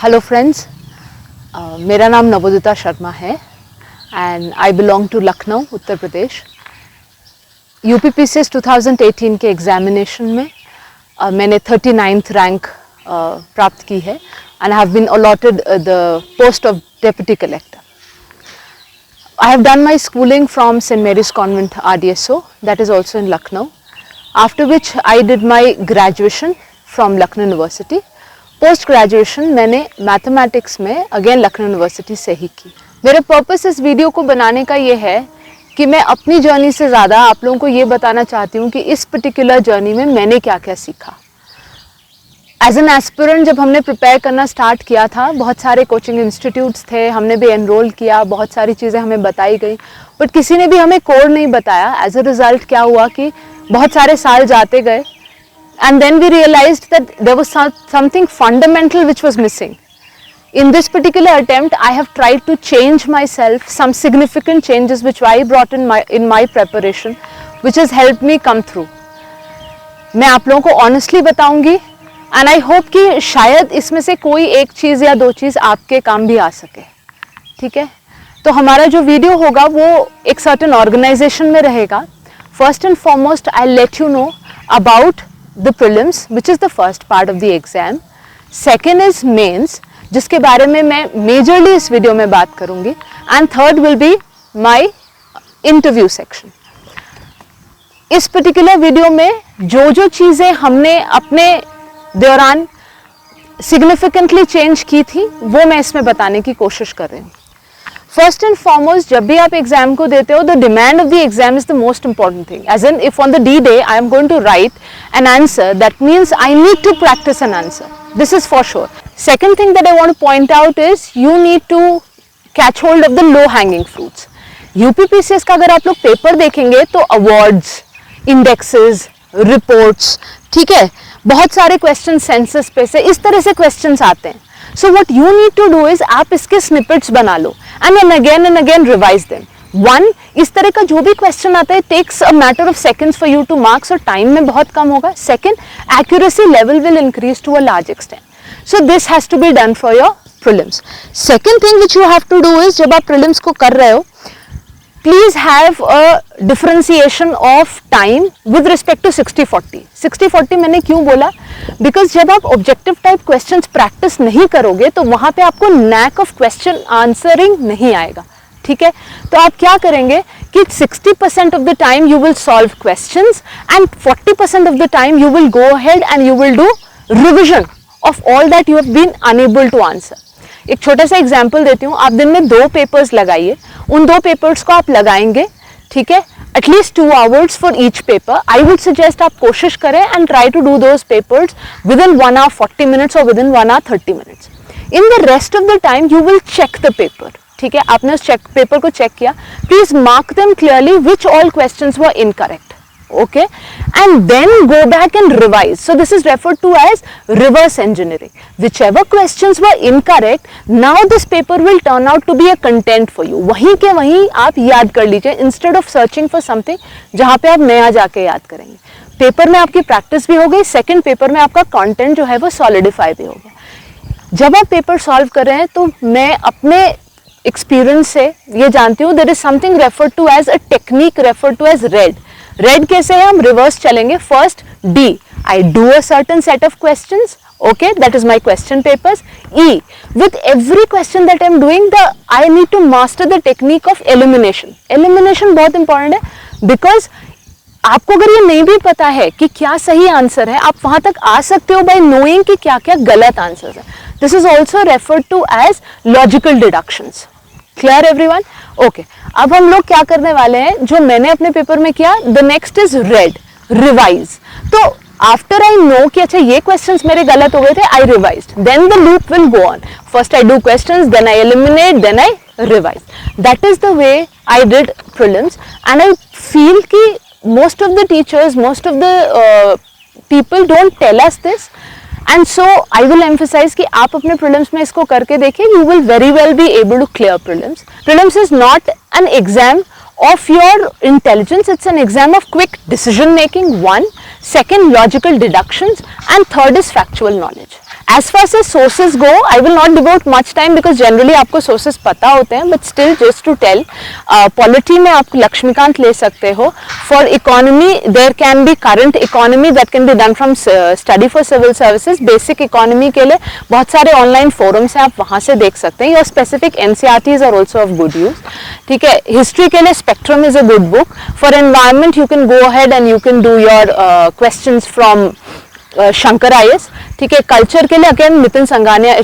Hello friends, मेरा नाम नवोदिता शर्मा है and I belong to Lucknow, Uttar Pradesh. UPPCS 2018 के एग्जामिनेशन में मैंने 39th रैंक प्राप्त की है and have been allotted the post of deputy collector. I have done my schooling from St. Mary's Convent RDSO, that is also in Lucknow, after which I did my graduation from Lucknow University. Post graduation मैंने mathematics में again Lucknow university से ही की। मेरा purpose इस video को बनाने का ये है कि मैं अपनी जर्नी से ज़्यादा आप लोगों को ये बताना चाहती हूँ कि इस पर्टिकुलर जर्नी में मैंने क्या क्या सीखा। एज एन एस्पिरेंट जब हमने प्रिपेयर करना स्टार्ट किया था, बहुत सारे कोचिंग इंस्टीट्यूट्स थे, हमने भी एनरोल किया, बहुत सारी चीज़ें हमें बताई गई, बट किसी ने भी हमें कोर नहीं बताया। एज अ रिज़ल्ट क्या हुआ कि बहुत सारे साल जाते गए and then we realized that there was something fundamental which was missing. In this particular attempt, I have tried to change myself, some significant changes which I brought in my preparation, which has helped me come through. मैं आप लोगों को honestly बताऊंगी and I hope कि शायद इसमें से कोई एक चीज़ या दो चीज़ आपके काम भी आ सके। ठीक है, तो हमारा जो वीडियो होगा वो एक certain organization में रहेगा। First and foremost, I'll let you know about the prelims, which is the first part of the exam. Second is mains, जिसके बारे में मैं majorly इस वीडियो में बात करूंगी, and third will be my interview section. इस particular वीडियो में जो चीज़ें हमने अपने दौरान significantly change की थी वो मैं इसमें बताने की कोशिश कर रही हूँ। First and foremost, जब भी आप एग्जाम को देते हो, the demand of the exam is the most important thing. As in, if on the D-day I am going to write an answer, that means I need to practice an answer. This is for sure. Second thing that I want to point out is you need to catch hold of the low-hanging fruits. UPPCS का अगर आप लोग paper देखेंगे तो awards, indexes, reports, ठीक है, बहुत सारे questions census पे से इस तरह से questions आते हैं. So what you need to do is आप इसके snippets बना लो and again revise them. One, इस तरह का जो भी question आता है takes a matter of seconds for you to mark, so time में बहुत कम होगा. Second, accuracy level will increase to a large extent. So this has to be done for your prelims. Second thing which you have to do is जब आप prelims को कर रहे हो, please have a differentiation of time with respect to 60-40. 60-40 मैंने क्यों बोला? Because जब आप objective type questions practice नहीं करोगे तो वहाँ पे आपको knack of question answering नहीं आएगा। ठीक है, तो आप क्या करेंगे कि 60% of the time you will solve questions and 40% of the time you will go ahead and you will do revision of all that you have been unable to answer. एक छोटा सा एग्जाम्पल देती हूँ। आप दिन में 2 पेपर्स लगाइए, उन 2 पेपर्स को आप लगाएंगे, ठीक है, at least 2 hours for each paper. I would suggest आप कोशिश करें and try to do those papers within 1 hour 40 minutes और within 1 hour 30 minutes. In the rest of the time you will check the paper. ठीक है, आपने उस paper को check किया, please mark them clearly which all questions were incorrect. Okay, and then go back and revise. So this is referred to as reverse engineering. Whichever questions were incorrect, now this paper will turn out to be a content for you. वहीं के वहीं आप याद कर लीजिए instead of searching for something जहाँ पे आप नया जाके याद करेंगे. पेपर में आपकी प्रैक्टिस भी हो गई, सेकेंड पेपर में आपका कंटेंट जो है वो सॉलिडिफाई भी हो गया. जब आप पेपर सॉल्व कर रहे हैं तो मैं अपने एक्सपीरियंस से ये जानती हूँ, there is something referred to as a technique referred to as red. Red कैसे है? हम रिवर्स चलेंगे. First D, I do a certain set of questions, okay, that is my question papers. E, with every question that I am doing I need to master the technique of elimination. Elimination बहुत important है, because आपको अगर ये नहीं भी पता है कि क्या सही आंसर है, आप वहां तक आ सकते हो बाय नोइंग कि क्या क्या गलत आंसर है. This is also referred to as logical deductions. Clear everyone? Okay, अब हम लोग क्या करने वाले हैं, जो मैंने अपने पेपर में किया, the next is read, revise. तो आफ्टर आई नो कि अच्छा ये क्वेश्चंस मेरे गलत हो गए थे, I revised, then the loop will go on. First I do questions, then I eliminate, then I revise. That is the way I did prelims and I feel कि most of the teachers, most of the people don't tell us this. And so I will emphasize कि आप अपने prelims में इसको करके देखिए, you will very well be able to clear prelims. Prelims is not an exam of your intelligence, it's an exam of quick decision making, one. Second, logical deductions, and third is factual knowledge. As far as sources go, I will not devote much time because generally आपको sources पता होते हैं, but still just to tell, polity में आप लक्ष्मीकांत ले सकते हो. For economy, there can be current economy that can be done from study for civil services. Basic economy के लिए बहुत सारे online forums हैं, आप वहाँ से देख सकते हैं. Your specific NCERTs are also of good use. ठीक है. History के लिए Spectrum is a good book. For environment, you can go ahead and you can do your questions from Shankar IS. ठीक है. कल्चर के लिए again Nitin Singhania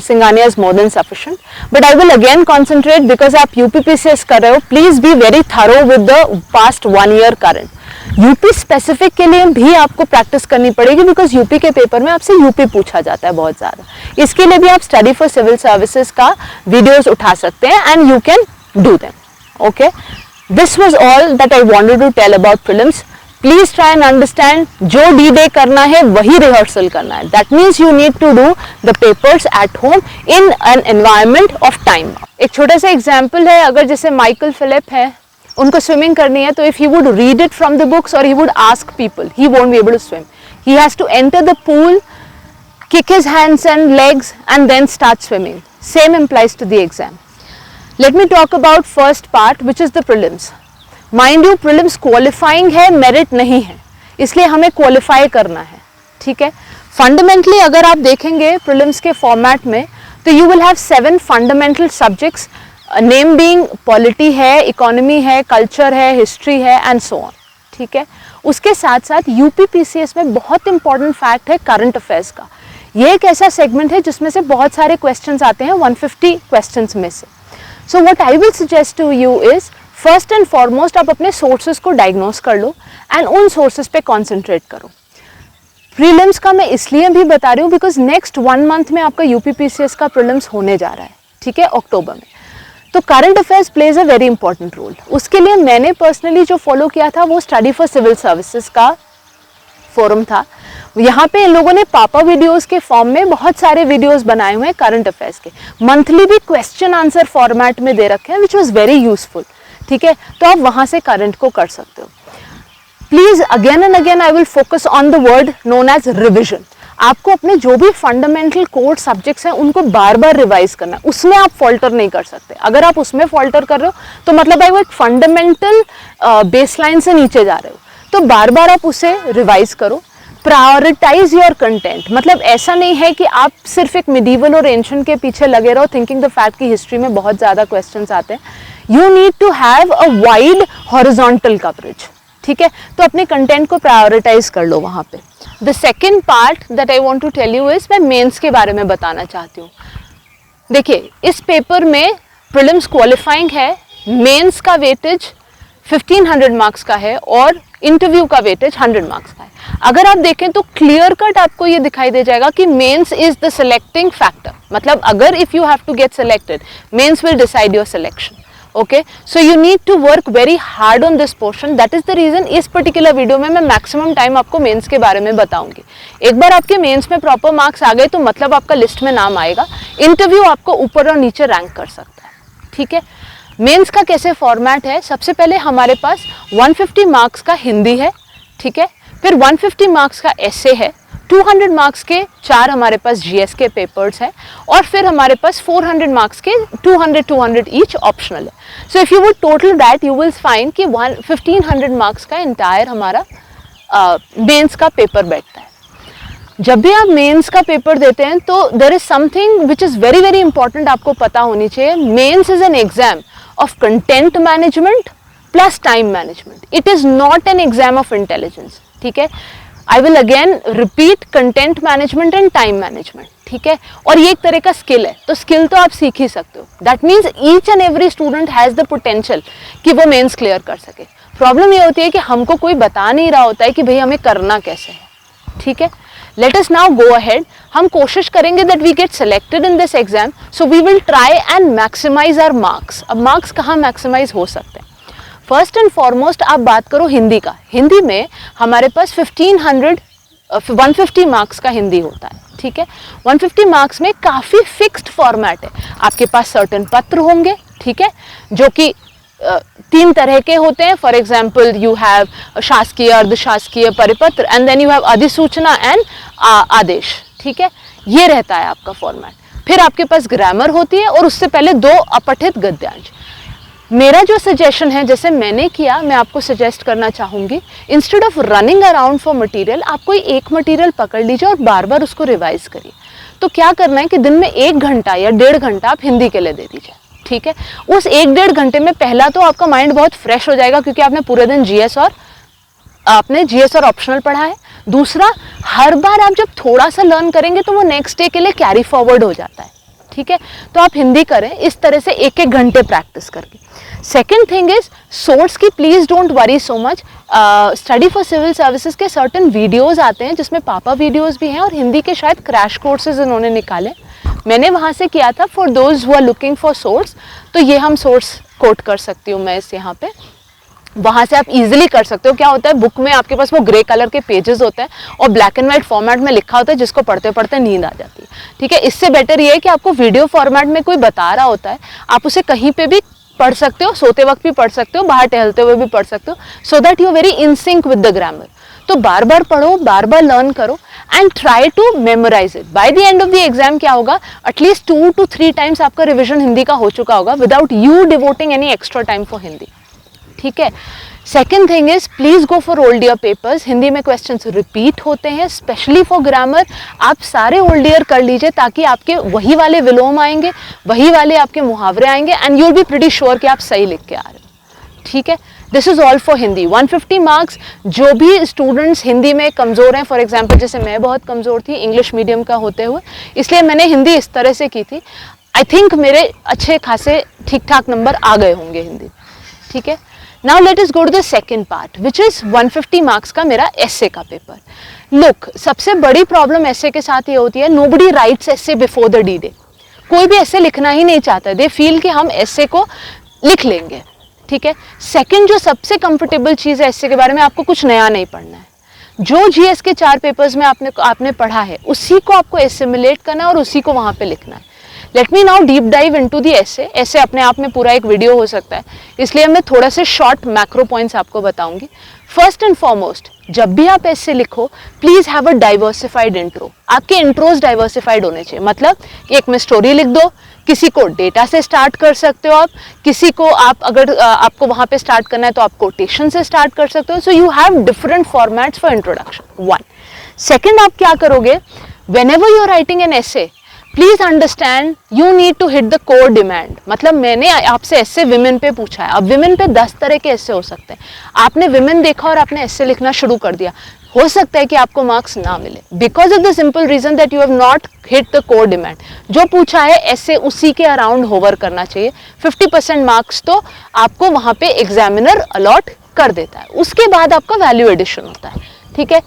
is more than sufficient, but I will again concentrate because आप UPPCS कर रहे हो. Please be very thorough with the past 1 year current. UP specific के लिए भी आपको प्रैक्टिस करनी पड़ेगी बिकॉज यूपी के पेपर में आपसे यूपी पूछा जाता है बहुत ज्यादा. इसके लिए भी आप स्टडी फॉर सिविल सर्विसेज का वीडियोज उठा सकते हैं and you can do them. Okay, this was all that I wanted to tell about prelims. Please try and understand, जो डी डे करना है वही रिहर्सल करना है. That means you need to do the papers at home in an environment of time. एक छोटा सा example है, अगर जैसे माइकल फिलिप है, उनको स्विमिंग करनी है, तो if he would read it from the books और he would ask people, he won't be able to swim. He has to enter the pool, kick his hands and legs and then start swimming. Same applies to the exam. Let me talk about first part, which is the prelims. Mind you, prelims qualifying है, merit नहीं है, इसलिए हमें qualify करना है. ठीक है. Fundamentally अगर आप देखेंगे prelims के format में, तो you will have 7 fundamental subjects, name being polity है, economy है, culture है, history है and so on. ठीक है. उसके साथ साथ UPPCS में बहुत important fact है current affairs का. ये एक ऐसा सेगमेंट है जिसमें से बहुत सारे क्वेश्चंस आते हैं, 150 क्वेश्चंस में से. So what I will suggest to you is, first and foremost आप अपने सोर्सेज को डायग्नोस कर लो एंड उन सोर्सेज पे कॉन्सेंट्रेट करो. प्रीलिम्स का मैं इसलिए भी बता रही हूँ बिकॉज नेक्स्ट 1 मंथ में आपका यूपीपीसीएस का प्रीलिम्स होने जा रहा है. ठीक है, अक्टूबर में. तो current affairs plays a very important role. उसके लिए मैंने पर्सनली जो फॉलो किया था वो स्टडी फॉर सिविल सर्विसेज का फोरम था. यहाँ पे इन लोगों ने पापा वीडियोस के फॉर्म में बहुत सारे वीडियोस बनाए हुए हैं करंट अफेयर्स के. मंथली भी क्वेश्चन आंसर फॉर्मेट में दे रखे हैं विच वॉज वेरी यूजफुल. ठीक है, तो आप वहाँ से करंट को कर सकते हो. Please again and again I will focus on the word known as revision. आपको अपने जो भी फंडामेंटल कोर सब्जेक्ट्स हैं उनको बार बार रिवाइज करना है. उसमें आप फॉल्टर नहीं कर सकते. अगर आप उसमें फॉल्टर कर रहे हो तो मतलब भाई वो एक फंडामेंटल बेसलाइन से नीचे जा रहे हो, तो बार बार आप उसे रिवाइज करो. Prioritise your content. मतलब ऐसा नहीं है कि आप सिर्फ एक मिडीवल और एंशिएंट के पीछे लगे रहो थिंकिंग द फैक्ट कि हिस्ट्री में बहुत ज़्यादा क्वेश्चंस आते हैं. You need to have a wide horizontal coverage. ठीक है, तो अपने कंटेंट को प्रायोरिटाइज कर लो वहाँ पे. The second part that I want to tell you is, मैं मेन्स के बारे में बताना चाहती हूँ. देखिए, इस पेपर में प्रीलिम्स क्वालिफाइंग है, मेन्स का वेटेज 1500 मार्क्स का है और इंटरव्यू का वेटेज 100 मार्क्स का है. अगर आप देखें तो क्लियर कट आपको ये दिखाई दे जाएगा कि mains is the selecting factor. मतलब अगर if you have to get selected, mains will decide your selection. Okay, so you need to work very hard on this portion. That is the reason इस particular video में मैं maximum time आपको mains के बारे में बताऊंगी. एक बार आपके मेंस में प्रॉपर मार्क्स आ गए तो मतलब आपका लिस्ट में नाम आएगा. इंटरव्यू आपको ऊपर और नीचे रैंक कर सकता है. ठीक है, मेंस का कैसे फॉर्मेट है, सबसे पहले हमारे पास 150 मार्क्स का हिंदी है. ठीक है, फिर 150 मार्क्स का एसे है, 200 मार्क्स के 4 हमारे पास जीएस के पेपर्स हैं और फिर हमारे पास 400 मार्क्स के 200 ईच ऑप्शनल है. So if you would total that you will find कि 1500 मार्क्स का इंटायर हमारा मेंस का पेपर बैठता है. जब भी आप मेंस का पेपर देते हैं तो there is something which is very very important आपको पता होनी चाहिए. Mains is an exam of content management plus time management. It is not an exam of intelligence. ठीक है, I will again repeat content management and time management. ठीक है, और ये एक तरह का स्किल है, तो स्किल तो आप सीख ही सकते हो. That means each and every student has the potential कि वो मेंस क्लियर कर सके. प्रॉब्लम ये होती है कि हमको कोई बता नहीं रहा होता है कि भाई हमें करना कैसे है. ठीक है, let us now go ahead. हम कोशिश करेंगे that we get selected in this exam, so we will try and maximize our marks. अब marks कहाँ maximize हो सकते हैं? First and foremost आप बात करो हिंदी का. हिंदी में हमारे पास 150 मार्क्स का हिंदी होता है. ठीक है, 150 मार्क्स में काफ़ी फिक्स्ड फॉर्मेट है. आपके पास सर्टेन पत्र होंगे. ठीक है, जो कि 3 तरह के होते हैं. फॉर एग्जाम्पल यू हैव शासकीय, अर्धशासकीय, परिपत्र एंड देन यू हैव अधिसूचना एंड आदेश. ठीक ठीक है, ये रहता है आपका फॉर्मेट। फिर आपके पास ग्रामर होती है और उससे पहले 2 अपठित गद्यांश। मेरा जो सजेशन है, जैसे मैंने किया, मैं आपको सजेस्ट करना चाहूँगी, instead of running around for material, आप कोई एक मटेरियल पकड़ लीजिए और बार बार उसको रिवाइज करिए। तो क्या करना है कि दिन में 1 घंटा या 1.5 घंटा आप हिंदी के लिए दे दीजिए, ठीक है। उस 1-1.5 घंटे में पहला तो आपका माइंड बहुत फ्रेश हो जाएगा क्योंकि आपने पूरे दिन जीएस और ऑप्शनल पढ़ा है। दूसरा, हर बार आप जब थोड़ा सा लर्न करेंगे तो वो नेक्स्ट डे के लिए कैरी फॉरवर्ड हो जाता है, ठीक है। तो आप हिंदी करें इस तरह से 1-1 घंटे प्रैक्टिस करके। सेकेंड थिंग इज सोर्स की please don't worry so much. Study for civil services के सर्टन वीडियोस आते हैं जिसमें पापा वीडियोस भी हैं और हिंदी के शायद क्रैश कोर्सेज इन्होंने निकाले, मैंने वहाँ से किया था। For those who are looking for source, तो ये हम सोर्स कोट कर सकती हूँ मैं इस यहाँ पे, वहाँ से आप इजीली कर सकते हो। क्या होता है, बुक में आपके पास वो ग्रे कलर के पेजेस होते हैं और ब्लैक एंड व्हाइट फॉर्मेट में लिखा होता है जिसको पढ़ते पढ़ते नींद आ जाती है, ठीक है। इससे बेटर ये है कि आपको वीडियो फॉर्मेट में कोई बता रहा होता है, आप उसे कहीं पे भी पढ़ सकते हो, सोते वक्त भी पढ़ सकते हो, बाहर टहलते हुए भी पढ़ सकते हो, so that you are very in sync with the grammar. तो बार बार पढ़ो, बार बार लर्न करो and try to memorise it. By the end of the exam क्या होगा, एटलीस्ट 2 to 3 टाइम्स आपका रिविजन हिंदी का हो चुका होगा without you devoting any extra time for Hindi, ठीक है। Second thing is please go for old year papers. Hindi में क्वेश्चंस रिपीट होते हैं, स्पेशली फॉर ग्रामर। आप सारे ओल्ड ईयर कर लीजिए ताकि आपके वही वाले विलोम आएंगे, वही वाले आपके मुहावरे आएंगे and you will be pretty sure कि आप सही लिख के आ रहे हो, ठीक है। This is all for Hindi. 150 marks. जो भी स्टूडेंट्स हिंदी में कमज़ोर हैं, फॉर एग्जाम्पल जैसे मैं बहुत कमज़ोर थी इंग्लिश मीडियम का होते हुए, इसलिए मैंने हिंदी इस तरह से की थी। आई थिंक मेरे अच्छे खासे ठीक ठाक नंबर आ गए होंगे हिंदी, ठीक है। Now let us go to the second part, which is 150 marks का मेरा एसे का पेपर। लुक, सबसे बड़ी प्रॉब्लम एसे के साथ ये होती है, nobody writes essay before the D-Day। कोई भी ऐसे लिखना ही नहीं चाहता, दे फील कि हम ऐसे को लिख लेंगे, ठीक है। सेकंड, जो सबसे कंफर्टेबल चीज़ है ऐसे के बारे में, आपको कुछ नया नहीं पढ़ना है। जो जीएस के 4 पेपर्स में आपने पढ़ा है उसी को आपको एसिमुलेट करना है और उसी को वहाँ पे लिखना है। Let me now deep dive into the ऐसे। ऐसे अपने आप में पूरा एक वीडियो हो सकता है, इसलिए मैं थोड़ा से शॉर्ट मैक्रो पॉइंट्स आपको बताऊंगी। फर्स्ट एंड फॉरमोस्ट, जब भी आप ऐसे लिखो please have a diversified intro. आपके इंट्रोज डाइवर्सिफाइड होने चाहिए, मतलब एक में स्टोरी लिख दो, किसी को डेटा से स्टार्ट कर सकते हो आप, किसी को आप अगर आपको वहां पे स्टार्ट करना है तो आप कोटेशन से स्टार्ट कर सकते हो। So you have different formats for introduction. 1 second, आप क्या करोगे, whenever you are writing an essay, please understand you need to hit the core demand. मतलब मैंने आपसे ऐसे विमेन पे पूछा है, अब विमेन पे 10 तरह के ऐसे हो सकते हैं। आपने विमेन देखा और आपने ऐसे लिखना शुरू कर दिया, हो सकता है कि आपको मार्क्स ना मिले, because of the simple reason that you have not hit the core demand. जो पूछा है ऐसे उसी के अराउंड होवर करना चाहिए। 50% मार्क्स तो आपको वहां पे एग्जामिनर अलॉट कर देता है, उसके बाद आपका वैल्यू एडिशन होता है, ठीक है।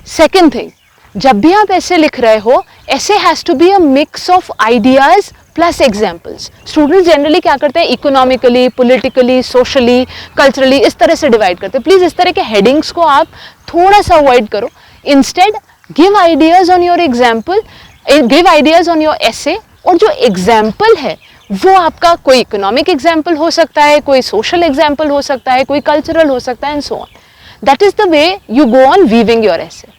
सेकेंड थिंग, जब भी आप ऐसे लिख रहे हो, ऐसे has to be a mix of ideas plus examples. Students generally क्या करते हैं, इकोनॉमिकली, पॉलिटिकली, सोशली, कल्चरली इस तरह से डिवाइड करते हैं। प्लीज इस तरह के हेडिंग्स को आप थोड़ा सा अवॉइड करो। Instead give ideas on your example, give ideas on your ऐसे, और जो एग्जाम्पल है वो आपका कोई इकोनॉमिक एग्जाम्पल हो सकता है, कोई सोशल एग्जाम्पल हो सकता है, कोई कल्चरल हो सकता है, and so on. That is the way you go on weaving your essay.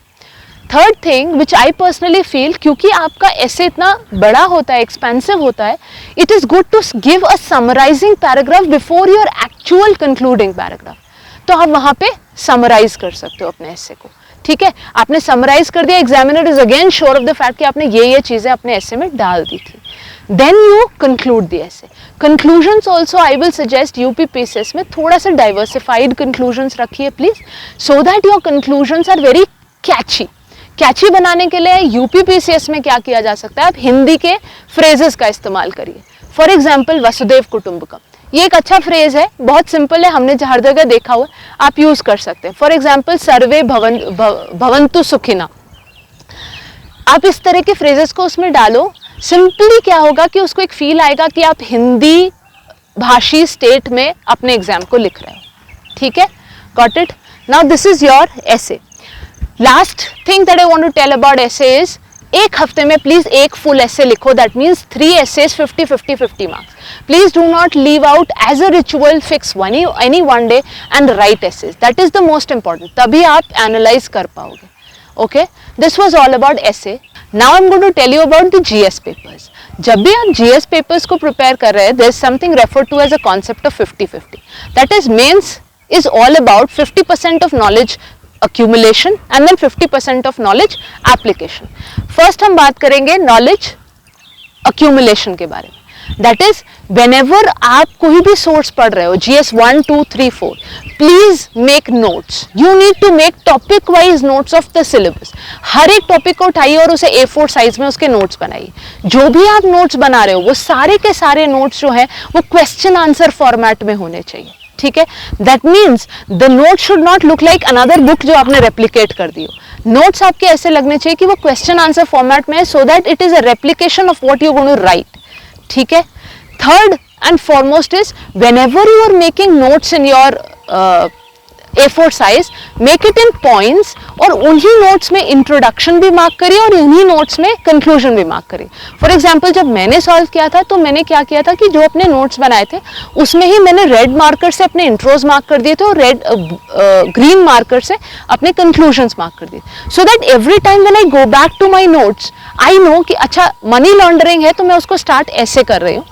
Third thing which I personally feel, क्योंकि आपका ऐसे इतना बड़ा होता है, एक्सपेंसिव होता है, it is good to give a summarising paragraph before your actual concluding paragraph. तो आप वहां पे समराइज कर सकते हो अपने ऐसे को, ठीक है। आपने समराइज कर दिया, examiner is again sure of the fact कि आपने ये चीजें अपने ऐसे में डाल दी थी। Then you conclude the essay. Conclusions also I will suggest UPPCS में थोड़ा सा डाइवर्सिफाइड कंक्लूजन्स रखिए please, so that your conclusions are very catchy. Catchy बनाने के लिए यूपीपीसीएस में क्या किया जा सकता है, आप हिंदी के फ्रेजेस का इस्तेमाल करिए। फॉर एग्जाम्पल वसुदेव कुटुंबकम, ये एक अच्छा फ्रेज है, बहुत सिंपल है, हमने हर जगह देखा हुआ, आप यूज कर सकते हैं। फॉर एग्जाम्पल सर्वे भवन्तु सुखिना, आप इस तरह के फ्रेजेस को उसमें डालो। सिंपली क्या होगा कि उसको एक फील आएगा कि आप हिंदी भाषी स्टेट में अपने एग्जाम को लिख रहे हो, ठीक है। Got it? Now this is your essay. Last thing that I want to tell about essay is, एक हफ्ते में प्लीज एक फुल ऐसे लिखो, that means 3 essays 50 marks. Please do not leave out as a ritual fix any one day and write essays, that is the most important, तभी आप analyse कर पाओगे। Okay, this was all about essay. Now I'm going to tell you about the GS papers. जब भी आप GS papers को prepare कर रहे हैं, there is something referred to as a concept of 50-50. That is, mains is all about 50% of knowledge accumulation and then 50% of knowledge application. First हम बात करेंगे knowledge accumulation के बारे में. That is, whenever आप कोई भी source पढ़ रहे हो, GS 1, 2, 3, 4, please make notes. You need to make topic wise notes of the syllabus. हर एक topic को उठाइए और उसे A4 size में उसके notes बनाइए. जो भी आप notes बना रहे हो, वो सारे के सारे notes जो हैं, वो question answer format में होने चाहिए. ठीक है? That means the notes should not look like another book जो आपने replicate कर दी हो. Notes आपके ऐसे लगने चाहिए कि वो question answer format में है, so that it is a replication of what you're going to write. ठीक है. Third and foremost is whenever you are making notes in your A4 size, make it in points और उन्हीं notes में introduction भी mark करिए और उन्हीं notes में conclusion भी mark करिए. For example, जब मैंने solve किया था तो मैंने क्या किया था कि जो अपने notes बनाए थे उसमें ही मैंने red marker से अपने intros mark कर दिए थे और green marker से अपने conclusions mark कर दिए. So that every time when I go back to my notes, I know कि अच्छा money laundering है तो मैं उसको start ऐसे कर रही हूँ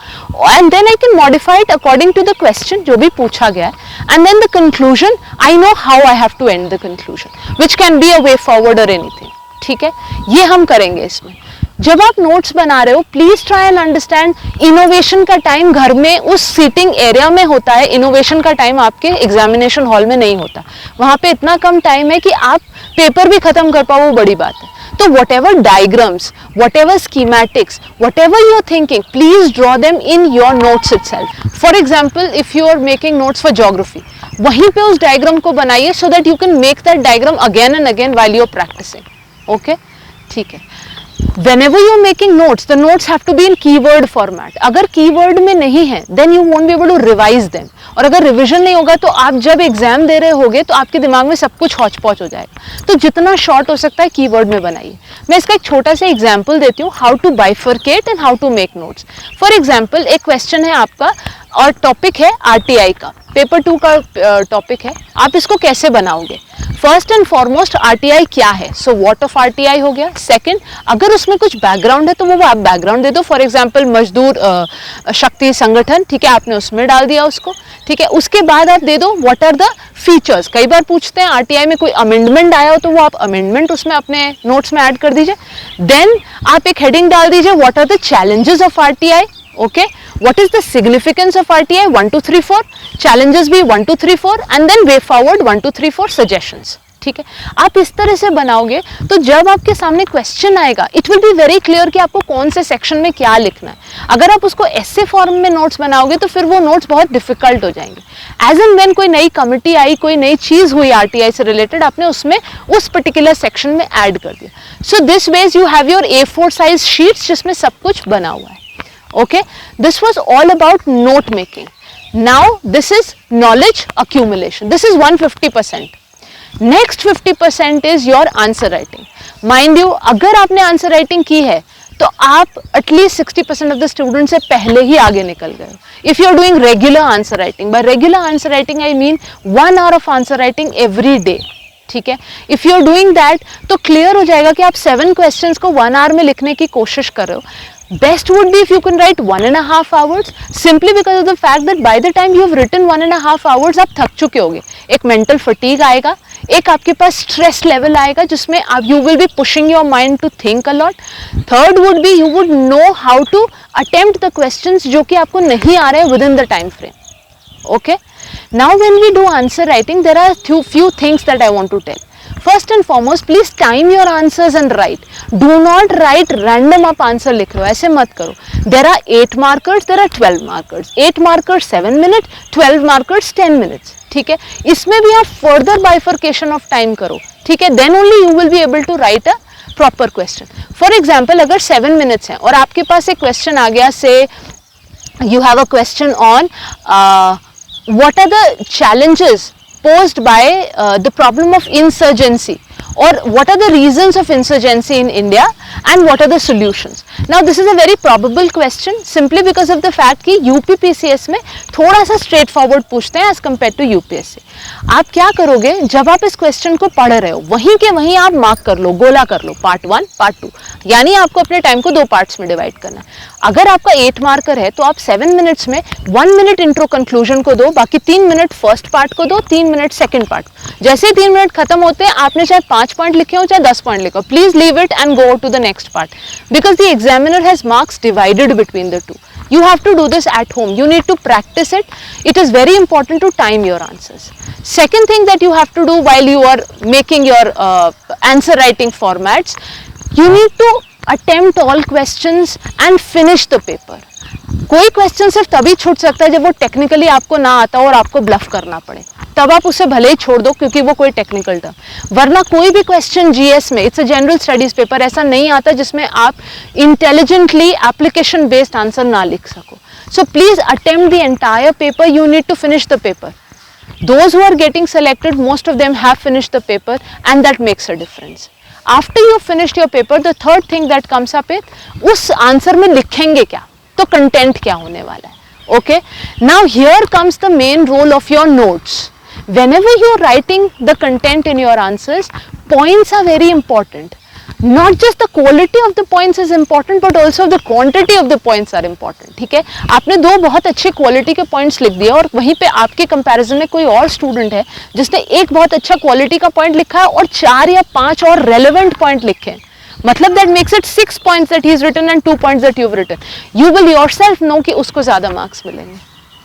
and then I can modify it according to the question जो भी पूछा गया है, and then the conclusion I know how I have to end the conclusion, which can be a way forward or anything. ठीक है, ये हम करेंगे इसमें. जब आप नोट्स बना रहे हो, please try and understand, innovation का टाइम घर में उस सीटिंग एरिया में होता है. इनोवेशन का टाइम आपके एग्जामिनेशन हॉल में नहीं होता. वहां पे इतना कम टाइम है कि आप पेपर भी खत्म कर पाओ, वो बड़ी बात है. तो whatever diagrams, whatever schematics, whatever you are thinking, please draw them in your notes itself. For example, if you are making notes for geography, वहीं पे उस diagram को बनाइए so that you can make that diagram again and again while you are practicing. Okay? ठीक है. Whenever you are making notes, the notes have to be in keyword format. अगर keyword में नहीं है, then you won't be able to revise them. और अगर revision नहीं होगा तो आप जब एग्जाम दे रहे होगे तो आपके दिमाग में सब कुछ हौच पौच हो जाएगा. तो जितना शॉर्ट हो सकता है कीवर्ड में बनाइए. मैं इसका एक छोटा सा एग्जाम्पल देती हूँ, how to bifurcate and how to make notes. For example, एक क्वेश्चन है आपका और टॉपिक है RTI का, पेपर 2 का टॉपिक है. आप इसको कैसे बनाओगे? फर्स्ट एंड फॉरमोस्ट, RTI क्या है? सो व्हाट ऑफ RTI हो गया. सेकंड, अगर उसमें कुछ बैकग्राउंड है तो वो आप बैकग्राउंड दे दो. फॉर एग्जांपल, मजदूर शक्ति संगठन, ठीक है, आपने उसमें डाल दिया उसको. ठीक है, उसके बाद आप दे दो व्हाट आर द फीचर्स. कई बार पूछते हैं RTI में कोई अमेंडमेंट आया हो तो वो आप अमेंडमेंट उसमें अपने नोट्स में ऐड कर दीजिए. देन आप एक हेडिंग डाल दीजिए, what are the challenges of RTI. Okay, what is the significance of RTI? 1, 2, 3, 4. Challenges भी 1, 2, 3, 4 and then way forward 1, 2, 3, 4 suggestions. ठीक है, आप इस तरह से बनाओगे तो जब आपके सामने क्वेश्चन आएगा, it will be very clear कि आपको कौन से सेक्शन में क्या लिखना है. अगर आप उसको ऐसे फॉर्म में नोट्स बनाओगे तो फिर वो नोट्स बहुत डिफिकल्ट हो जाएंगे. एज एंड व्हेन कोई नई कमिटी आई, कोई नई चीज हुई RTI से रिलेटेड, आपने उसमें उस पर्टिकुलर सेक्शन में ऐड कर दिया. So this ways you have your A4 size sheets जिसमें सब कुछ बना हुआ है. Okay, this was all about note making. Now this is knowledge accumulation. This is 150%. Next 50% is your answer writing. Mind you, अगर आपने answer writing की है तो आप at least 60% of the students से पहले ही आगे निकल गए. If you are doing regular answer writing, by regular answer writing I mean 1 hour of answer writing every day. ठीक है, if you are doing that तो क्लियर हो जाएगा कि आप 7 क्वेश्चंस को 1 आवर में लिखने की कोशिश कर रहे हो. Best would be if you can write 1.5 hours, simply because of the fact that by the time you have written 1.5 hours आप थक चुके होगे. एक mental fatigue आएगा, एक आपके पास stress level आएगा जिसमें आप you will be pushing your mind to think a lot. Third would be you would know how to attempt the questions जो कि आपको नहीं आ रहे हैं within the time frame. Okay? Now when we do answer writing, there are few things that I want to tell. First and foremost, please time your answers and write. Do not write random आप answer लिख रहे हो, ऐसे मत करो. There are 8 markers, there are 12 markers. 8 markers 7 minutes, 12 markers 10 minutes. ठीक है, इसमें भी आप further bifurcation of time करो. ठीक है, then only you will be able to write a proper question. For example, अगर 7 minutes हैं और आपके पास एक question आ गया, say you have a question on what are the challenges posed by the problem of insurgency, or what are the reasons of insurgency in India and what are the solutions. Now this is a very probable question simply because of the fact कि UPPCS में थोड़ा सा straight forward पूछते हैं as compare to UPSC। आप क्या करोगे, जब आप इस क्वेश्चन को पढ़ रहे हो वहीं के वहीं आप मार्क कर लो, गोला कर लो, पार्ट 1 पार्ट 2, यानी आपको अपने टाइम को 2 पार्ट्स में डिवाइड करना है। अगर आपका 8 मार्कर है तो आप 7 मिनट्स में 1 मिनट इंट्रो कंक्लूजन को दो, बाकी 3 मिनट फर्स्ट पार्ट को दो, 3 मिनट सेकंड पार्ट। जैसे 3 मिनट खत्म होते हैं, आपने चाहे 5 पॉइंट लिखे हो चाहे 10 पॉइंट लिखो, please leave it and go to the next part because the examiner has marks divided between the two. You have to do this at home. You need to practice it. It is very important to time your answers. Second thing that you have to do while you are making your answer writing formats, you need to attempt all questions and finish the paper. कोई question सिर्फ तभी छूट सकता है जब वो technically आपको ना आता हो और आपको ब्लफ करना पड़े, तब आप उसे भले ही छोड़ दो क्योंकि वो कोई टेक्निकल टर्म, वरना कोई भी क्वेश्चन जीएस में, it's a general studies paper, ऐसा नहीं आता जिसमें आप इंटेलिजेंटली एप्लीकेशन बेस्ड आंसर ना लिख सको। So please attempt the entire paper, you need to finish the paper. Those who are getting selected, most of them have finished the paper and that makes a difference. After you finished your paper, the third thing that comes up is, उस answer में लिखेंगे क्या, तो content क्या होने वाला है। Okay, now here comes the main role of your notes. Whenever you are writing the content in your answers, points are very important. Not just the quality of the points is important, but also the quantity of the points are important. ठीक है, आपने 2 बहुत अच्छे quality के points लिख दिए और वहीं पे आपके कंपैरिजन में कोई और स्टूडेंट है जिसने एक बहुत अच्छा क्वालिटी का पॉइंट लिखा है और 4 या 5 और रेलेवेंट पॉइंट लिखे हैं, मतलब that makes it 6 points that he has written and 2 points that you've written. You will yourself know कि उसको ज़्यादा मार्क्स मिलेंगे।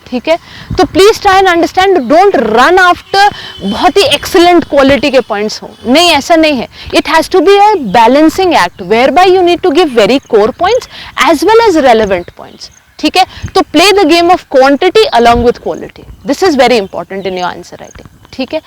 ठीक है, तो please try and understand, don't run after बहुत ही एक्सीलेंट क्वालिटी के पॉइंट्स हो, नहीं ऐसा नहीं है। It has to be a balancing act whereby you need to give very core points as well as relevant points. ठीक है, तो play the game of quantity along with quality, this is very important in your answer writing. ठीक है,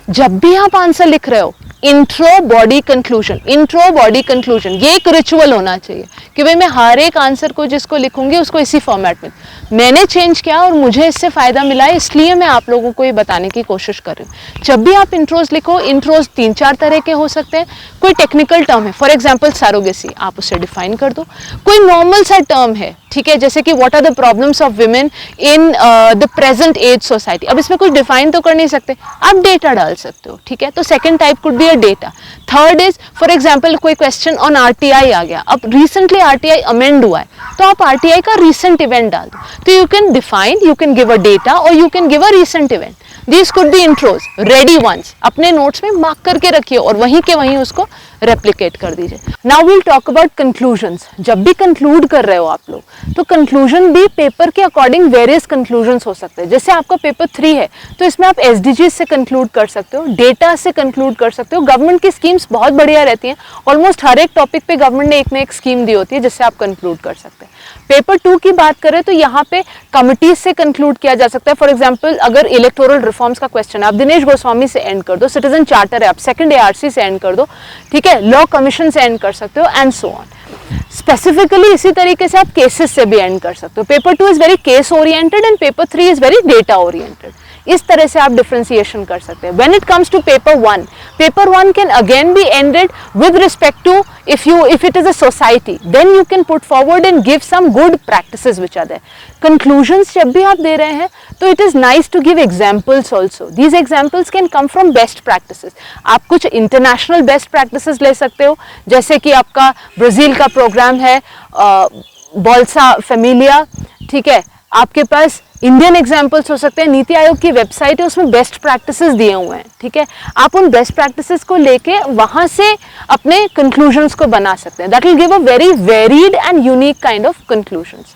जब भी आप answer लिख रहे हो, intro body conclusion, intro body conclusion, ये एक रिचुअल होना चाहिए कि भाई मैं हर एक आंसर को जिसको लिखूंगी उसको इसी फॉर्मेट में। मैंने चेंज किया और मुझे इससे फायदा मिला है, इसलिए मैं आप लोगों को ये बताने की कोशिश कर रही हूँ। जब भी आप इंट्रोज लिखो, इंट्रोज 3-4 तरह के हो सकते हैं। कोई टेक्निकल टर्म है, फॉर एग्जाम्पल सरोगेसी, आप उसे डिफाइन कर दो। कोई नॉर्मल सा टर्म है, ठीक है, जैसे कि what are the problems of women in the present age society, अब इसमें कुछ डिफाइन तो कर नहीं सकते, आप डेटा डाल सकते हो। ठीक है, तो second type could be a data. Third is for example कोई क्वेश्चन ऑन आरटीआई आ गया, अब रिसेंटली आरटीआई अमेंड हुआ है तो आप आरटीआई का रिसेंट इवेंट डाल दो, तो you can define, you can give a data और you can give a recent event. These could be intros, ready ones. अपने नोट्स में मार्क करके रखिए और वहीं के वहीं उसको रेप्लिकेट कर दीजिए। Now we'll talk about conclusions. जब भी कंक्लूड कर रहे हो आप लोग, तो कंक्लूजन भी पेपर के अकॉर्डिंग वेरियस कंक्लूजन्स हो सकते हैं। जैसे आपका पेपर 3 है तो इसमें आप SDGs से कंक्लूड कर सकते हो, डेटा से कंक्लूड कर सकते हो। गवर्नमेंट की स्कीम्स बहुत बढ़िया रहती हैं, ऑलमोस्ट हर एक टॉपिक पे गवर्नमेंट ने एक ना एक स्कीम दी होती है जिससे आप कंक्लूड कर सकते हैं। पेपर 2 की बात करें तो यहाँ पे कमिटीज से कंक्लूड किया जा सकता है। फॉर एग्जाम्पल अगर इलेक्टोरल रिफॉर्म्स का क्वेश्चन आप दिनेश गोस्वामी से एंड कर दो, सिटीजन चार्टर है आप सेकंड ARC से एंड कर दो, ठीक है, लॉ कमीशन से एंड कर सकते हो एंड सो ऑन। स्पेसिफिकली इसी तरीके से आप केसेस से भी एंड कर सकते हो। Paper 2 is very case oriented and paper 3 is very data oriented. इस तरह से आप डिफरेंशिएशन कर सकते हैं। When it comes to paper 1 can again be ended with respect to if it is a society, then you can put forward and give some good practices which are there. Conclusions जब भी आप दे रहे हैं तो it is nice to give examples also. These examples can come from best practices. आप कुछ international best practices ले सकते हो, जैसे कि आपका ब्राज़ील का प्रोग्राम है बोल्सा फैमिलिया, ठीक है, आपके पास इंडियन एग्जाम्पल्स हो सकते हैं, नीति आयोग की वेबसाइट है उसमें बेस्ट प्रैक्टिसेस दिए हुए हैं। ठीक है, आप उन बेस्ट प्रैक्टिसेस को लेके वहां से अपने कंक्लूजन्स को बना सकते हैं। That will give a very varied and unique kind of conclusions.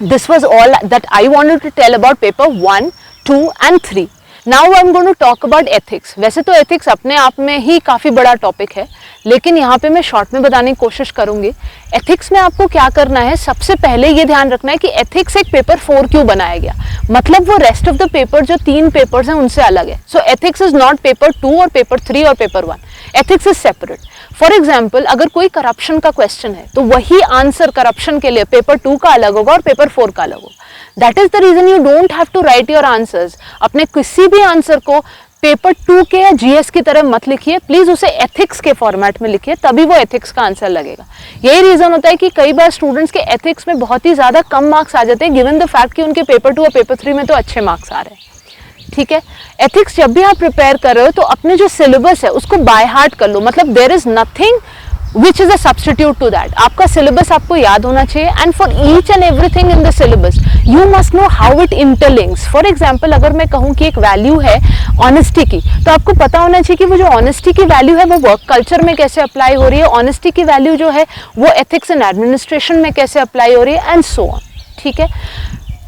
This was all that I wanted to tell about paper 1, 2 and 3. Now I am going to talk about ethics. वैसे तो ethics अपने आप में ही काफ़ी बड़ा topic है, लेकिन यहाँ पे मैं शॉर्ट में बताने की कोशिश करूंगी। एथिक्स में आपको क्या करना है, सबसे पहले ये ध्यान रखना है कि एथिक्स एक पेपर 4 क्यों बनाया गया, मतलब वो रेस्ट ऑफ द पेपर जो 3 पेपर्स हैं उनसे अलग है। सो एथिक्स इज नॉट पेपर 2 और पेपर 3 और paper 1, ethics is separate. For example अगर कोई करप्शन का क्वेश्चन है तो वही आंसर करप्शन के लिए पेपर 2 का अलग होगा और पेपर 4 का अलग होगा। That is the reason you don't have to write your answers. अपने किसी भी आंसर को पेपर 2 के या जीएस की तरह मत लिखिए, प्लीज उसे एथिक्स के फॉर्मेट में लिखिए, तभी वो एथिक्स का आंसर लगेगा। यही रीजन होता है कि कई बार स्टूडेंट्स के एथिक्स में बहुत ही ज्यादा कम मार्क्स आ जाते हैं, गिवन द फैक्ट कि उनके पेपर 2 और पेपर 3 में तो अच्छे मार्क्स आ रहे हैं। ठीक है, एथिक्स जब भी आप प्रिपेयर कर रहे हो तो अपने जो सिलेबस है उसको बाय हार्ट कर लो, मतलब there is nothing which is a substitute to that। आपका सिलेबस आपको याद होना चाहिए, and for each and everything in the syllabus you must know how it interlinks. For example अगर मैं कहूँ कि एक वैल्यू है ऑनेस्टी की, तो आपको पता होना चाहिए कि वो जो ऑनेस्टी की वैल्यू है वो वर्क कल्चर में कैसे अप्लाई हो रही है, ऑनेस्टी की वैल्यू जो है वो एथिक्स एंड एडमिनिस्ट्रेशन में कैसे अप्लाई हो रही है, एंड सो ऑन। ठीक है,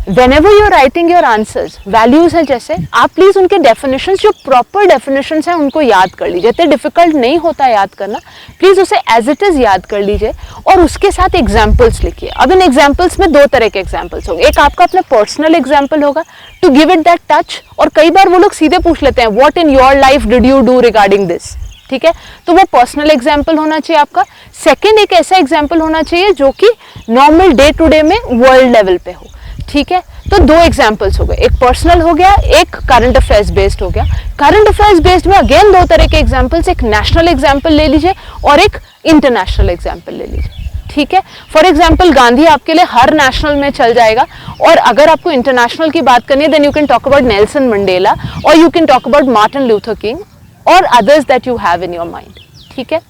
Whenever you're writing your answers, values हैं जैसे, आप प्लीज उनके definitions, जो proper definitions हैं उनको याद कर लीजिए। इतने डिफिकल्ट नहीं होता याद करना, प्लीज उसे एज इट इज याद कर लीजिए और उसके साथ एग्जाम्पल्स लिखिए। अब इन एग्जाम्पल्स में दो तरह के एग्जाम्पल्स होंगे, एक आपका अपना पर्सनल एग्जाम्पल होगा to give it that touch, और कई बार वो लोग सीधे पूछ लेते हैं what in your life did you do regarding this. ठीक है, तो वो पर्सनल एग्जाम्पल होना चाहिए आपका। सेकेंड एक ऐसा एग्जाम्पल होना चाहिए जो कि नॉर्मल डे टू डे में वर्ल्ड लेवल पे हो। ठीक है, तो दो एग्जाम्पल्स हो गए, एक पर्सनल हो गया, एक करंट अफेयर्स बेस्ड हो गया। करंट अफेयर्स बेस्ड में अगेन दो तरह के एग्जाम्पल्स, एक नेशनल एग्जाम्पल ले लीजिए और एक इंटरनेशनल एग्जाम्पल ले लीजिए। ठीक है, फॉर एग्जाम्पल गांधी आपके लिए हर नेशनल में चल जाएगा, और अगर आपको इंटरनेशनल की बात करनी है then you can talk about Nelson Mandela और you can talk about Martin Luther King और others that you have in your mind. ठीक है,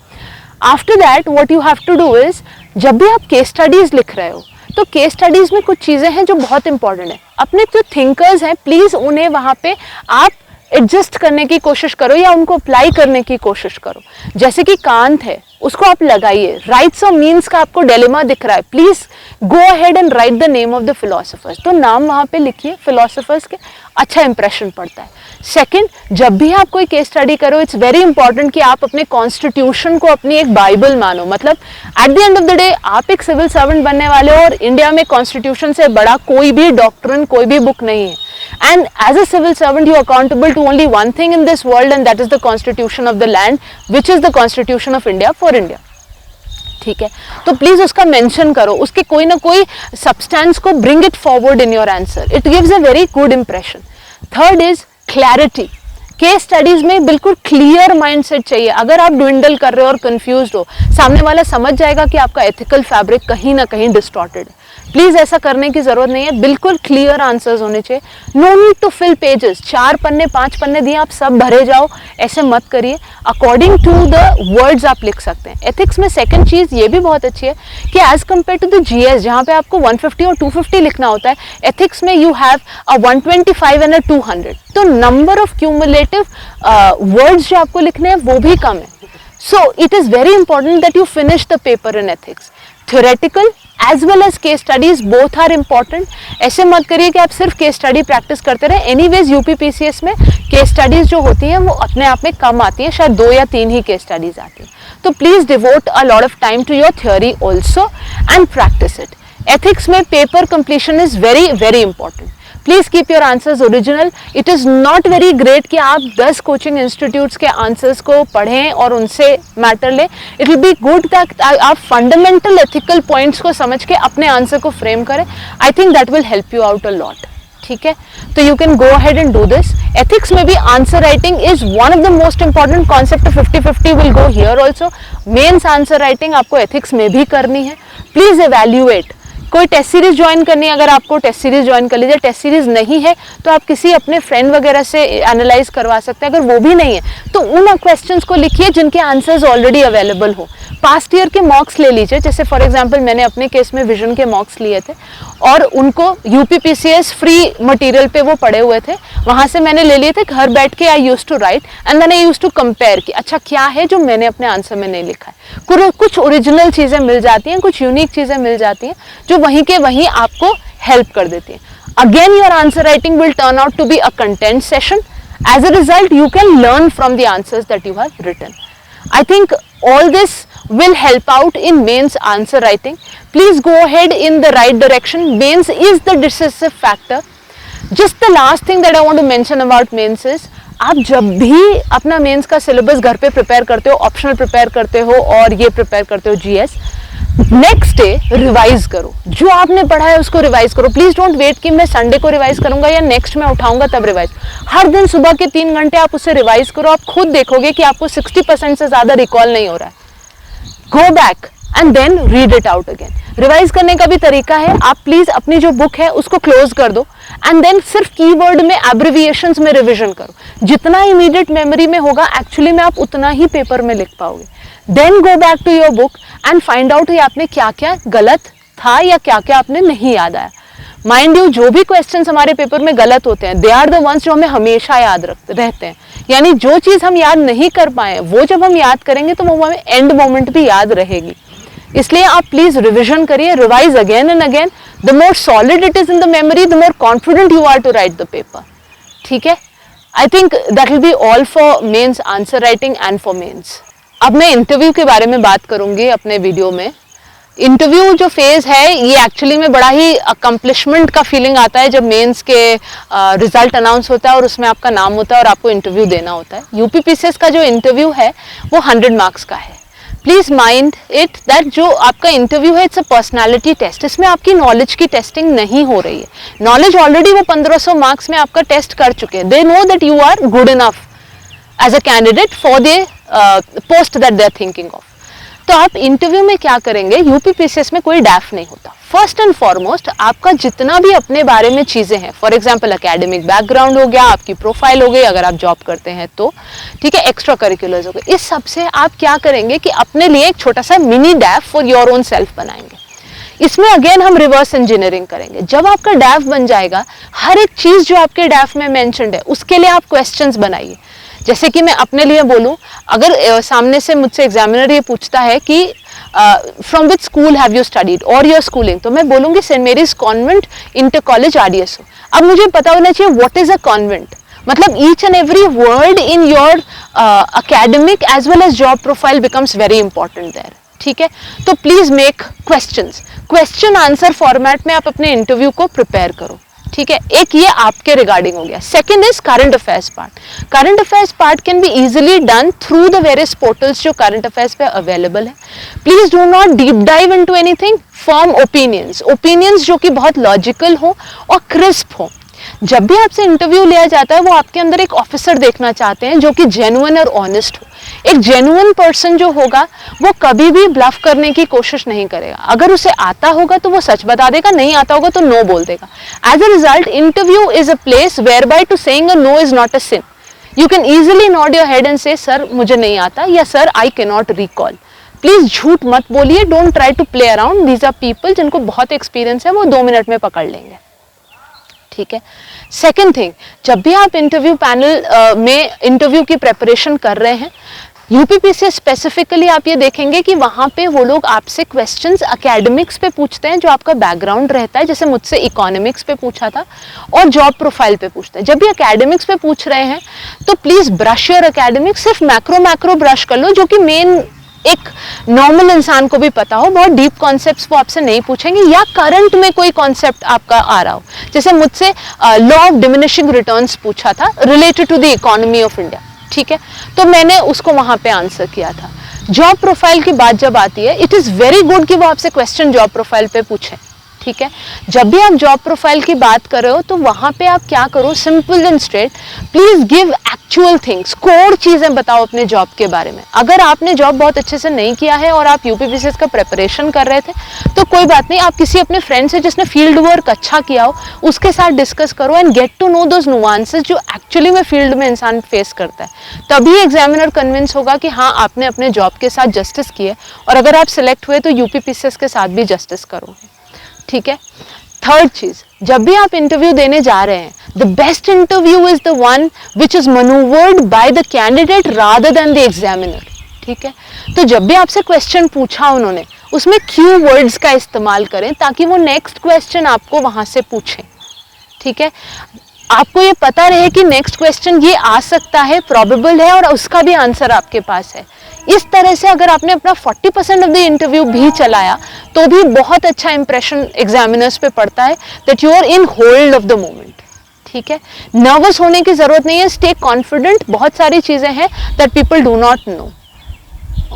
after that what you have to do is, जब भी आप केस स्टडीज लिख रहे हो तो केस स्टडीज में कुछ चीजें हैं जो बहुत इंपॉर्टेंट है। अपने जो थिंकर्स हैं प्लीज उन्हें वहां पे आप एडजस्ट करने की कोशिश करो या उनको अप्लाई करने की कोशिश करो। जैसे कि कांत है, उसको आप लगाइए, राइट्स और मीन्स का आपको डिलेमा दिख रहा है, please go ahead and write the name of the philosophers, तो नाम वहां पे लिखिए फिलोसोफर्स के, अच्छा इंप्रेशन पड़ता है। सेकंड, जब भी आप कोई केस स्टडी करो इट्स वेरी इंपॉर्टेंट कि आप अपने कॉन्स्टिट्यूशन को अपनी एक बाइबल मानो, मतलब at the end of the day आप एक सिविल सर्वेंट बनने वाले हो और इंडिया में कॉन्स्टिट्यूशन से बड़ा कोई भी डॉक्ट्रिन, कोई भी बुक नहीं है। And as a civil servant, you are accountable to only one thing in this world, and that is the constitution of the land, which is the constitution of India for India. ठीक है, तो please उसका mention करो, उसके कोई ना कोई substance को bring it forward in your answer, it gives a very good impression. Third is clarity. Case studies में बिल्कुल क्लियर माइंडसेट चाहिए। अगर आप ड्विंडल कर रहे हो और कंफ्यूज्ड हो, सामने वाला समझ जाएगा कि आपका एथिकल फैब्रिक कहीं ना कहीं डिस्टॉर्टेड है। प्लीज ऐसा करने की जरूरत नहीं है, बिल्कुल क्लियर आंसर्स होने चाहिए। No need to fill pages, 4 पन्ने 5 पन्ने दिए आप सब भरे जाओ, ऐसे मत करिए। अकॉर्डिंग टू द वर्ड्स आप लिख सकते हैं। एथिक्स में सेकंड चीज ये भी बहुत अच्छी है कि as compare to the GS जहां पे आपको 150 और 250 लिखना होता है, एथिक्स में यू हैव अ 125 एंड अ 200, तो नंबर ऑफ क्यूमुलेटिव वर्ड्स जो आपको लिखने हैं वो भी कम है। So it is very important that you finish the paper in ethics. Theoretical as well as case studies both are important. ऐसे मत करिए कि आप सिर्फ केस स्टडी प्रैक्टिस करते रहे। एनीवेज यूपीपीसीएस में केस स्टडीज जो होती हैं वो अपने आप में कम आती हैं, शायद 2 या 3 ही केस स्टडीज आती हैं। तो please devote a lot of time to your theory also and practice it. Ethics में paper completion is very very important. Please keep your answers original. It is not very great कि आप 10 coaching institutes के answers को पढ़ें और उनसे matter लें। It will be good that आप फंडामेंटल एथिकल पॉइंट्स को समझ के अपने आंसर को फ्रेम करें। I think that will help you out a lot. ठीक है, तो you can go ahead and do this. Ethics में भी answer writing is one of the most important concept. 50-50 will go here also. Mains answer writing आपको ethics में भी करनी है। Please evaluate. कोई टेस्ट सीरीज ज्वाइन करनी है, अगर आपको टेस्ट सीरीज ज्वाइन कर लीजिए। टेस्ट सीरीज नहीं है तो आप किसी अपने फ्रेंड वगैरह से एनालाइज करवा सकते हैं। अगर वो भी नहीं है तो उन क्वेश्चंस को लिखिए जिनके आंसर्स ऑलरेडी अवेलेबल हो। पास्ट ईयर के मॉक्स ले लीजिए, जैसे फॉर एग्जांपल मैंने अपने केस में विजन के मॉक्स लिए थे और उनको यूपीपीसीएस फ्री मटेरियल पे वो पड़े हुए थे, वहां से मैंने ले लिए थे। घर बैठ के I use to write and then I use to compare कि अच्छा क्या है जो मैंने अपने आंसर में नहीं लिखा है। कुछ ओरिजिनल चीजें मिल जाती हैं, कुछ यूनिक चीजें मिल जाती हैं जो वहीं के वहीं आपको हेल्प कर देती हैं। Again your answer writing will turn out to be a content session. As a result, you can learn from the answers that you have written. I think all this will help out in mains answer writing. Please go ahead in the right direction. Mains is the decisive factor. Just the last thing that I want to mention about mains is, आप जब भी अपना mains का syllabus घर पे prepare करते हो, optional prepare करते हो और ये प्रिपेयर करते हो जीएस, नेक्स्ट डे रिवाइज करो, जो आपने पढ़ा है उसको रिवाइज करो। प्लीज डोंट वेट कि मैं संडे को रिवाइज करूंगा या नेक्स्ट में उठाऊंगा तब रिवाइज। हर दिन सुबह के 3 घंटे आप उसे रिवाइज करो, आप खुद देखोगे कि आपको 60% से ज्यादा रिकॉल नहीं हो रहा है। Go back and then read it out again. Revise करने का भी तरीका है, आप प्लीज अपनी जो बुक है उसको क्लोज कर दो एंड देन सिर्फ कीवर्ड में एब्रिविएशंस में रिवीजन करो। जितना इमीडिएट मेमोरी में होगा एक्चुअली में आप उतना ही पेपर में लिख पाओगे। Then go back to your book and find out आपने क्या क्या गलत था या क्या क्या आपने नहीं याद आया। माइंड यू, जो भी क्वेश्चंस हमारे पेपर में गलत होते हैं दे आर द वंस जो हमें हमेशा याद रहते हैं। यानी जो चीज हम याद नहीं कर पाए वो जब हम याद करेंगे तो वो हमें एंड मोमेंट भी याद रहेगी। इसलिए आप प्लीज रिविजन करिए, revise again and again. The more solid it is in the memory, the more confident you are to write the paper. ठीक है, I think that will be all for mains answer writing and for mains. अब मैं interview के बारे में बात करूंगी अपने वीडियो में। इंटरव्यू जो फेज है ये एक्चुअली में बड़ा ही अकम्पलिशमेंट का फीलिंग आता है जब मेंस के रिजल्ट अनाउंस होता है और उसमें आपका नाम होता है और आपको इंटरव्यू देना होता है। यूपीपीसीएस का जो इंटरव्यू है वो 100 मार्क्स का है। प्लीज माइंड इट दैट जो आपका इंटरव्यू है इट्स अ पर्सनालिटी टेस्ट। इसमें आपकी नॉलेज की टेस्टिंग नहीं हो रही है। नॉलेज ऑलरेडी वो 1500 मार्क्स में आपका टेस्ट कर चुके हैं। They know that you are good enough as a candidate for the post that they are thinking of. तो आप इंटरव्यू में क्या करेंगे, यूपीपीसीएस में कोई डैफ नहीं होता। फर्स्ट एंड फॉरमोस्ट आपका जितना भी अपने बारे में चीजें हैं, फॉर एग्जांपल एकेडमिक बैकग्राउंड हो गया, आपकी प्रोफाइल हो गई अगर आप जॉब करते हैं तो, ठीक है, एक्स्ट्रा करिकुलर्स हो गए, इस सब से आप क्या करेंगे कि अपने लिए एक छोटा सा mini डैफ for your own self बनाएंगे। इसमें अगेन हम रिवर्स इंजीनियरिंग करेंगे। जब आपका डैफ बन जाएगा, हर एक चीज जो आपके डैफ में मेंशन्ड है उसके लिए आप क्वेश्चंस बनाइए। जैसे कि मैं अपने लिए बोलूं, अगर सामने से मुझसे एग्जामिनर ये पूछता है कि from which school have you studied और योर स्कूलिंग, तो मैं बोलूंगी Saint Mary's convent inter college RDSO. अब मुझे पता होना चाहिए व्हाट इज अ कॉन्वेंट, मतलब each and every word in your academic as well as job profile becomes very important there. ठीक है, तो please make questions, question answer format में आप अपने इंटरव्यू को प्रिपेयर करो। ठीक है, एक ये आपके रिगार्डिंग हो गया। Second is current affairs part. Current affairs part can be easily done through the various portals जो करंट अफेयर्स पे अवेलेबल है। Please do not deep dive into anything, form opinions जो कि बहुत लॉजिकल हो और क्रिस्प हो। जब भी आपसे इंटरव्यू लिया जाता है वो आपके अंदर एक ऑफिसर देखना चाहते हैं जो कि जेन्युइन और ऑनेस्ट हो। एक जेन्युइन पर्सन जो होगा वो कभी भी ब्लफ करने की कोशिश नहीं करेगा। अगर उसे आता होगा तो वो सच बता देगा, नहीं आता होगा तो नो बोल देगा। As a result interview is a place where by to saying a no is not a sin. You can easily nod your head and say sir मुझे नहीं आता या sir I can not recall. Please झूठ मत बोलिए, don't try to play around. These are people जिनको बहुत experience है, वो 2 मिनट में पकड़ लेंगे। ठीक है, सेकेंड थिंग, जब भी आप इंटरव्यू पैनल में इंटरव्यू की प्रेपरेशन कर रहे हैं, यूपीपीसीएस स्पेसिफिकली आप ये देखेंगे कि वहां पे वो लोग आपसे क्वेश्चंस एकेडमिक्स पे पूछते हैं जो आपका बैकग्राउंड रहता है, जैसे मुझसे इकोनॉमिक्स पे पूछा था, और जॉब प्रोफाइल पे पूछते हैं। जब भी एकेडमिक्स पे पूछ रहे हैं तो प्लीज ब्रश योर एकेडमिक्स, सिर्फ मैक्रो ब्रश कर लो जो कि मेन एक नॉर्मल इंसान को भी पता हो। बहुत डीप कॉन्सेप्ट्स वो आपसे नहीं पूछेंगे, या करंट में कोई कॉन्सेप्ट आपका आ रहा हो। जैसे मुझसे लॉ ऑफ डिमिनिशिंग रिटर्न्स पूछा था related to the economy of India, ठीक है, तो मैंने उसको वहां पे आंसर किया था। जॉब प्रोफाइल की बात जब आती है, इट इज वेरी गुड कि वो आपसे क्वेश्चन जॉब प्रोफाइल पे पूछें। ठीक है, जब भी आप जॉब प्रोफाइल की बात कर रहे हो तो वहां पे आप क्या करो, simple and straight, please give actual things, core चीजें बताओ अपने जॉब के बारे में। अगर आपने जॉब बहुत अच्छे से नहीं किया है और आप यूपीपीसीएस का प्रिपरेशन कर रहे थे तो कोई बात नहीं, आप किसी अपने फ्रेंड से जिसने फील्ड वर्क अच्छा किया हो उसके साथ डिस्कस करो and get to know those nuances जो एक्चुअली में फील्ड में इंसान फेस करता है। तभी एग्जामिनर कन्विंस होगा कि हाँ आपने अपने जॉब के साथ जस्टिस किए, और अगर आप सिलेक्ट हुए तो यूपीपीसीएस के साथ भी जस्टिस करोगे। ठीक है, थर्ड चीज, जब भी आप इंटरव्यू देने जा रहे हैं, the best interview is the one which is manoeuvred by the candidate rather than the examiner. ठीक है, तो जब भी आपसे क्वेश्चन पूछा उन्होंने, उसमें क्यू वर्ड्स का इस्तेमाल करें ताकि वो नेक्स्ट क्वेश्चन आपको वहां से पूछें। ठीक है, आपको ये पता रहे कि नेक्स्ट क्वेश्चन ये आ सकता है, प्रोबेबल है, और उसका भी आंसर आपके पास है। इस तरह से अगर आपने अपना 40% ऑफ द इंटरव्यू भी चलाया तो भी बहुत अच्छा इंप्रेशन एग्जामिनर्स पे पड़ता है that you are in hold of the moment. ठीक है, नर्वस होने की जरूरत नहीं है, स्टे कॉन्फिडेंट। बहुत सारी चीजें हैं that people do not know.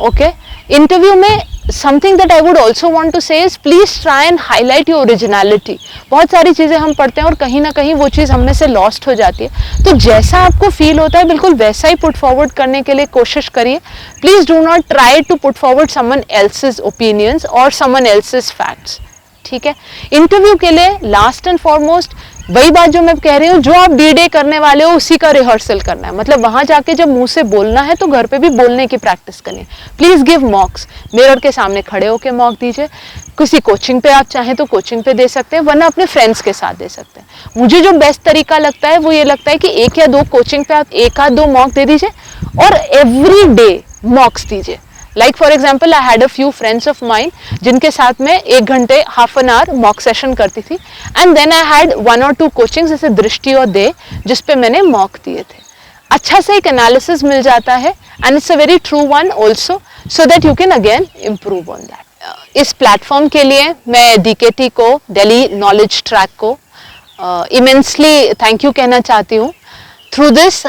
Okay, interview में something that I would also want to say is please try and highlight your originality. बहुत सारी चीज़ें हम पढ़ते हैं और कहीं ना कहीं वो चीज़ हम में से लॉस्ट हो जाती है, तो जैसा आपको फील होता है बिल्कुल वैसा ही पुट फॉरवर्ड करने के लिए कोशिश करिए. Please do not try to put forward someone else's opinions और समवन एल्सेज फैक्ट्स. ठीक है. इंटरव्यू के लिए लास्ट एंड फॉरमोस्ट वही बात जो मैं कह रही हूँ, जो आप D-Day करने वाले हो उसी का रिहर्सल करना है. मतलब वहां जाके जब मुंह से बोलना है तो घर पे भी बोलने की प्रैक्टिस करिए. Please give मॉक्स. मिरर के सामने खड़े होकर मॉक दीजिए. किसी कोचिंग पे आप चाहें तो कोचिंग पे दे सकते हैं, वरना अपने फ्रेंड्स के साथ दे सकते हैं. मुझे जो बेस्ट तरीका लगता है वो ये लगता है कि 1 या 2 कोचिंग पे आप 1 आध 2 मॉक दे दीजिए और एवरी डे मॉक्स दीजिए. Like for example I had a few friends of mine जिनके साथ में 1 घंटे half an hour mock session करती थी, एंड देन आई हैड 1 और 2 कोचिंग्स जैसे दृष्टि और दे जिसपे मैंने मॉक दिए थे. अच्छा से एक एनालिसिस मिल जाता है and it's a very true one also, so that you can again improve on that. इस प्लेटफॉर्म के लिए मैं DKT को, दिल्ली नॉलेज ट्रैक को इमेंसली थैंक यू कहना चाहती हूँ. थ्रू दिस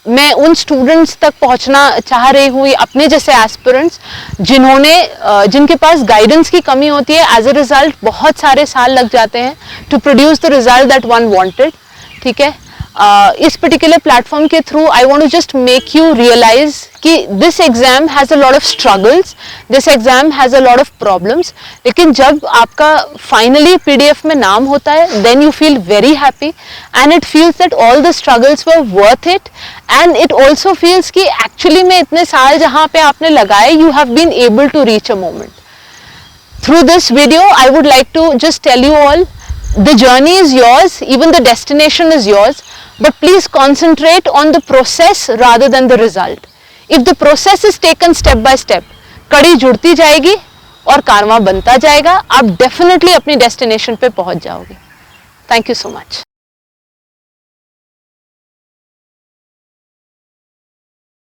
मैं उन स्टूडेंट्स तक पहुंचना चाह रही हूँ, अपने जैसे एस्पिरेंट्स जिनके पास गाइडेंस की कमी होती है. एज अ रिजल्ट बहुत सारे साल लग जाते हैं to produce the result that one wanted. ठीक है. इस पर्टिकुलर प्लेटफॉर्म के through I want to just make you realise कि this exam has a lot of struggles, this exam has a lot of problems, लेकिन जब आपका finally PDF में नाम होता है then you feel very happy and it feels that all the struggles were worth it, and it also feels कि actually में इतने साल जहाँ पे आपने लगाए you have been able to reach a moment. Through this video, I would like to just tell you all, the journey is yours, even the destination is yours, but please concentrate on the process rather than the result. If the process is taken step by step, कड़ी जुड़ती जाएगी और कारवां बनता जाएगा, आप definitely अपनी destination पे पहुंच जाओगे. Thank you so much.